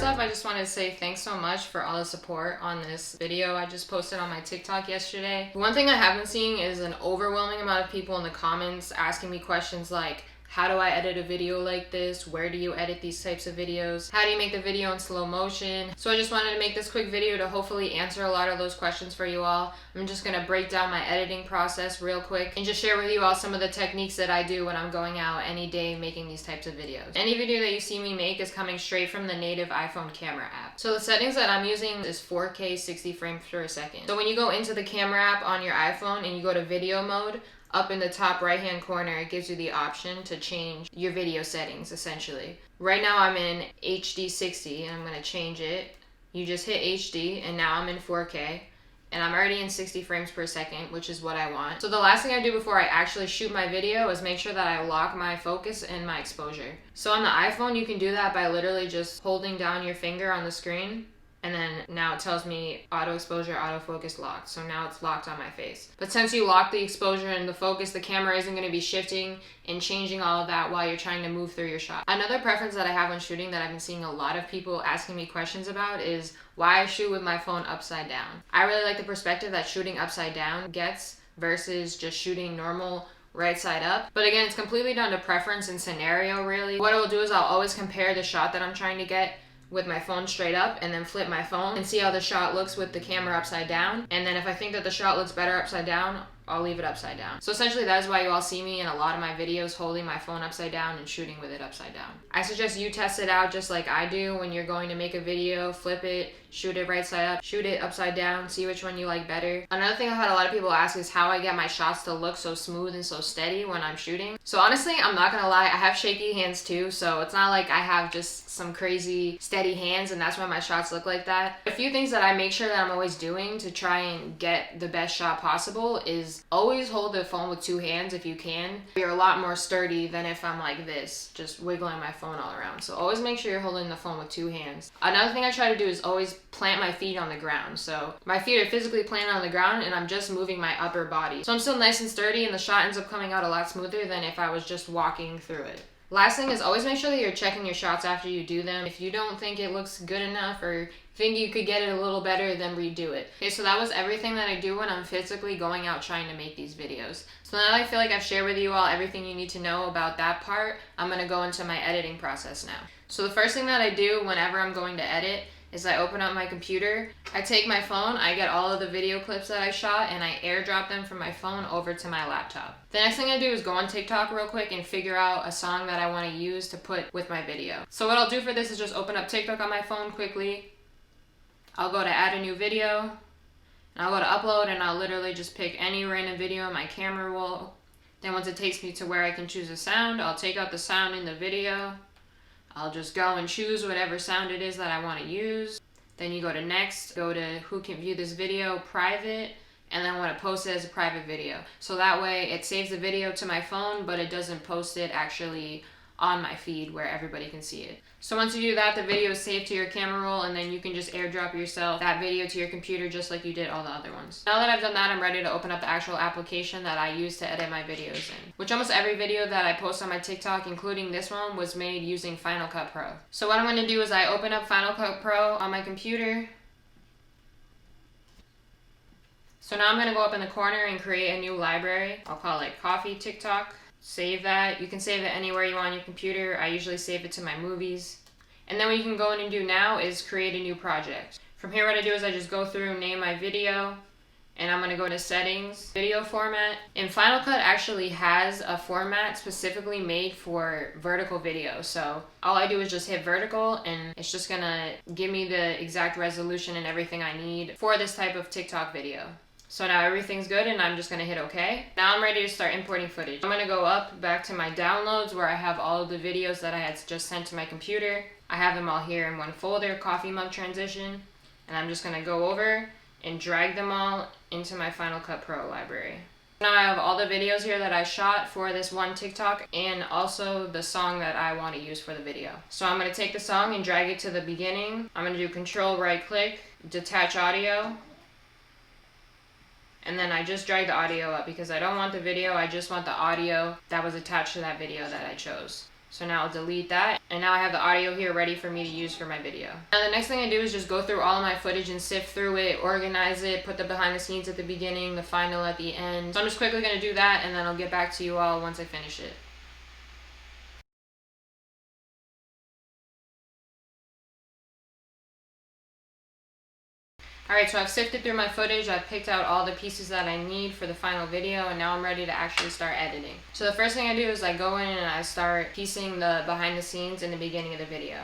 off, I just wanted to say thanks so much for all the support on this video I just posted on my TikTok yesterday. One thing I have been seeing is an overwhelming amount of people in the comments asking me questions like, how do I edit a video like this? Where do you edit these types of videos? How do you make the video in slow motion? So I just wanted to make this quick video to hopefully answer a lot of those questions for you all. I'm just gonna break down my editing process real quick and just share with you all some of the techniques that I do when I'm going out any day making these types of videos. Any video that you see me make is coming straight from the native iPhone camera app. So the settings that I'm using is 4K 60 frames per second. So when you go into the camera app on your iPhone and you go to video mode, up in the top right hand corner, it gives you the option to change your video settings essentially. Right now I'm in HD 60 and I'm gonna change it. You just hit HD and now I'm in 4K and I'm already in 60 frames per second, which is what I want. So the last thing I do before I actually shoot my video is make sure that I lock my focus and my exposure. So on the iPhone, you can do that by literally just holding down your finger on the screen. And then now it tells me auto exposure, autofocus locked. So now it's locked on my face. But since you lock the exposure and the focus, the camera isn't going to be shifting and changing all of that while you're trying to move through your shot. Another preference that I have when shooting that I've been seeing a lot of people asking me questions about is why I shoot with my phone upside down. I really like the perspective that shooting upside down gets versus just shooting normal right side up. But again, it's completely down to preference and scenario really. What I'll do is I'll always compare the shot that I'm trying to get with my phone straight up and then flip my phone and see how the shot looks with the camera upside down. And then if I think that the shot looks better upside down, I'll leave it upside down. So essentially that is why you all see me in a lot of my videos holding my phone upside down and shooting with it upside down. I suggest you test it out just like I do when you're going to make a video, flip it, shoot it right side up, shoot it upside down, see which one you like better. Another thing I've had a lot of people ask is how I get my shots to look so smooth and so steady when I'm shooting. So honestly, I'm not gonna lie, I have shaky hands too, so it's not like I have just some crazy steady hands and that's why my shots look like that. A few things that I make sure that I'm always doing to try and get the best shot possible is always hold the phone with two hands if you can. You're a lot more sturdy than if I'm like this, just wiggling my phone all around. So always make sure you're holding the phone with two hands. Another thing I try to do is always plant my feet on the ground. So my feet are physically planted on the ground and I'm just moving my upper body. So I'm still nice and sturdy and the shot ends up coming out a lot smoother than if I was just walking through it. Last thing is always make sure that you're checking your shots after you do them. If you don't think it looks good enough or think you could get it a little better, then redo it. Okay, so that was everything that I do when I'm physically going out trying to make these videos. So now that I feel like I've shared with you all everything you need to know about that part, I'm gonna go into my editing process now. So the first thing that I do whenever I'm going to edit is I open up my computer, I take my phone, I get all of the video clips that I shot and I airdrop them from my phone over to my laptop. The next thing I do is go on TikTok real quick and figure out a song that I want to use to put with my video. So what I'll do for this is just open up TikTok on my phone quickly. I'll go to add a new video and I'll go to upload and I'll literally just pick any random video on my camera roll. Then once it takes me to where I can choose a sound, I'll take out the sound in the video. I'll just go and choose whatever sound it is that I want to use. Then you go to next, go to who can view this video, private, and then I want to post it as a private video. So that way it saves the video to my phone, but it doesn't post it actually on my feed where everybody can see it. So once you do that, the video is saved to your camera roll and then you can just airdrop yourself that video to your computer just like you did all the other ones. Now that I've done that, I'm ready to open up the actual application that I use to edit my videos in, which almost every video that I post on my TikTok, including this one, was made using Final Cut Pro. So what I'm going to do is I open up Final Cut Pro on my computer. So now I'm going to go up in the corner and create a new library. I'll call it Coffee TikTok. Save that. You can save it anywhere you want on your computer. I usually save it to my movies. And then what you can go in and do now is create a new project. From here what I do is I just go through, name my video, and I'm going to go to settings, video format. And Final Cut actually has a format specifically made for vertical video. So all I do is just hit vertical and it's just going to give me the exact resolution and everything I need for this type of TikTok video. So now everything's good and I'm just gonna hit OK. Now I'm ready to start importing footage. I'm gonna go up back to my downloads where I have all of the videos that I had just sent to my computer. I have them all here in one folder, coffee mug transition. And I'm just gonna go over and drag them all into my Final Cut Pro library. Now I have all the videos here that I shot for this one TikTok and also the song that I want to use for the video. So I'm going to take the song and drag it to the beginning. I'm going to do Control right click, detach audio. And then I just drag the audio up because I don't want the video, I just want the audio that was attached to that video that I chose. So now I'll delete that, and now I have the audio here ready for me to use for my video. Now the next thing I do is just go through all of my footage and sift through it, organize it, put the behind the scenes at the beginning, the final at the end. So I'm just quickly gonna do that, and then I'll get back to you all once I finish it. Alright, so I've sifted through my footage, I've picked out all the pieces that I need for the final video, and now I'm ready to actually start editing. So the first thing I do is I go in and I start piecing the behind the scenes in the beginning of the video.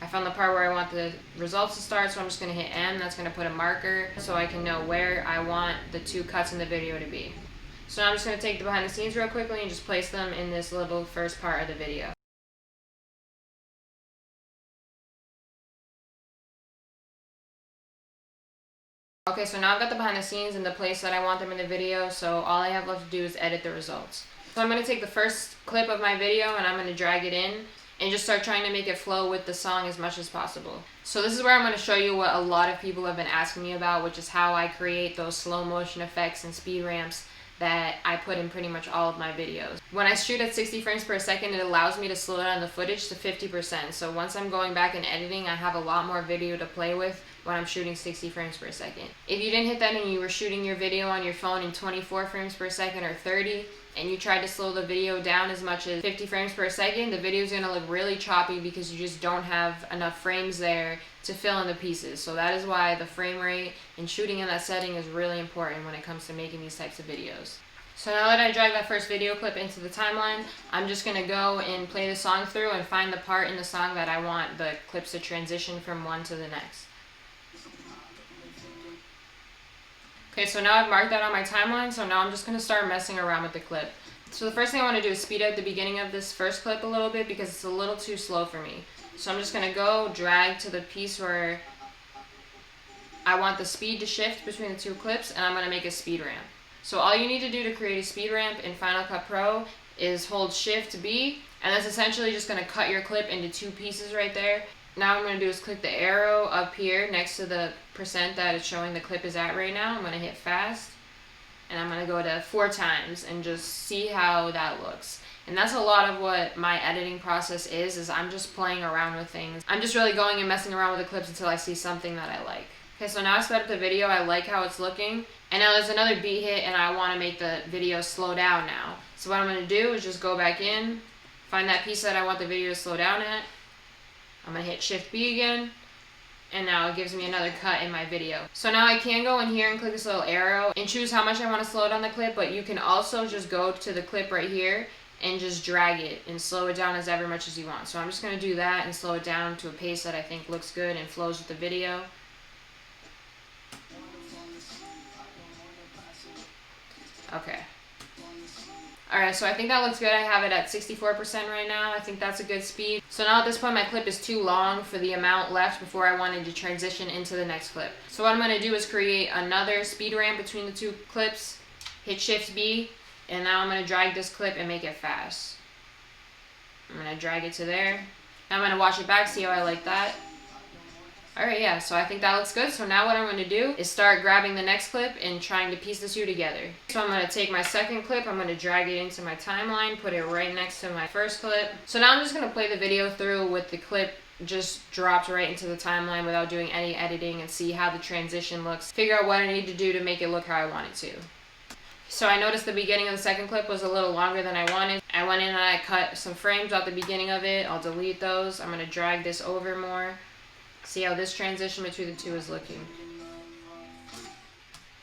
I found the part where I want the results to start, so I'm just going to hit M. That's going to put a marker so I can know where I want the two cuts in the video to be. So now I'm just going to take the behind the scenes real quickly and just place them in this little first part of the video. Okay, so now I've got the behind the scenes in the place that I want them in the video, so all I have left to do is edit the results. So I'm going to take the first clip of my video and I'm going to drag it in and just start trying to make it flow with the song as much as possible. So this is where I'm going to show you what a lot of people have been asking me about, which is how I create those slow motion effects and speed ramps that I put in pretty much all of my videos. When I shoot at 60 frames per second, it allows me to slow down the footage to 50%. So once I'm going back and editing, I have a lot more video to play with when I'm shooting 60 frames per second. If you didn't hit that and you were shooting your video on your phone in 24 frames per second or 30, and you tried to slow the video down as much as 50 frames per second, the video is going to look really choppy because you just don't have enough frames there to fill in the pieces. So that is why the frame rate and shooting in that setting is really important when it comes to making these types of videos. So now that I drag that first video clip into the timeline, I'm just going to go and play the song through and find the part in the song that I want the clips to transition from one to the next. Okay, so now I've marked that on my timeline, so now I'm just going to start messing around with the clip. So the first thing I want to do is speed up the beginning of this first clip a little bit because it's a little too slow for me. So I'm just going to go drag to the piece where I want the speed to shift between the two clips, and I'm going to make a speed ramp. So all you need to do to create a speed ramp in Final Cut Pro is hold Shift B, and that's essentially just going to cut your clip into two pieces right there. Now what I'm going to do is click the arrow up here next to the percent that it's showing the clip is at right now. I'm going to hit fast, and I'm going to go to 4 times and just see how that looks. And that's a lot of what my editing process is I'm just playing around with things. I'm just really going and messing around with the clips until I see something that I like. Okay, so now I sped up the video, I like how it's looking, and now there's another beat hit and I want to make the video slow down now. So what I'm going to do is just go back in, find that piece that I want the video to slow down at. I'm going to hit Shift B again, and now it gives me another cut in my video. So now I can go in here and click this little arrow and choose how much I want to slow down the clip, but you can also just go to the clip right here and just drag it and slow it down as ever much as you want. So I'm just going to do that and slow it down to a pace that I think looks good and flows with the video. Okay. Alright, so I think that looks good. I have it at 64% right now. I think that's a good speed. So now at this point my clip is too long for the amount left before I wanted to transition into the next clip. So what I'm going to do is create another speed ramp between the two clips, hit Shift B, and now I'm going to drag this clip and make it fast. I'm going to drag it to there. Now I'm going to watch it back, see how I like that. Alright, yeah, so I think that looks good. So now what I'm going to do is start grabbing the next clip and trying to piece the two together. So I'm going to take my second clip, I'm going to drag it into my timeline, put it right next to my first clip. So now I'm just going to play the video through with the clip just dropped right into the timeline without doing any editing and see how the transition looks. Figure out what I need to do to make it look how I want it to. So I noticed the beginning of the second clip was a little longer than I wanted. I went in and I cut some frames out the beginning of it. I'll delete those. I'm going to drag this over more. See how this transition between the two is looking.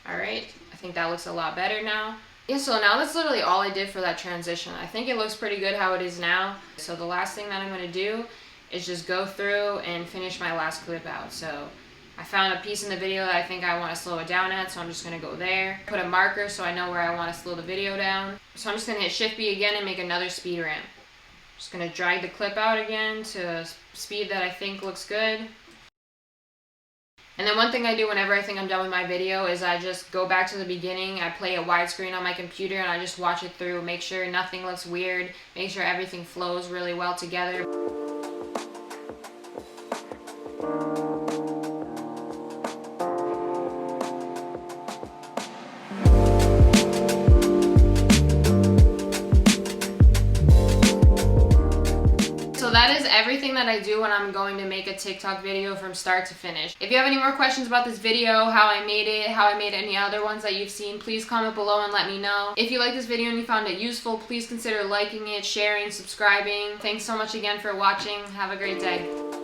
Alright, I think that looks a lot better now. Yeah, so now that's literally all I did for that transition. I think it looks pretty good how it is now. So the last thing that I'm going to do is just go through and finish my last clip out. So I found a piece in the video that I think I want to slow it down at, so I'm just going to go there. Put a marker so I know where I want to slow the video down. So I'm just going to hit Shift B again and make another speed ramp. Just going to drag the clip out again to a speed that I think looks good. And then one thing I do whenever I think I'm done with my video is I just go back to the beginning, I play it widescreen on my computer, and I just watch it through, make sure nothing looks weird, make sure everything flows really well together. that is everything that I do when I'm going to make a TikTok video from start to finish. If you have any more questions about this video, how I made it, how I made any other ones that you've seen, please comment below and let me know. If you like this video and you found it useful, please consider liking it, sharing, subscribing. Thanks so much again for watching. Have a great day.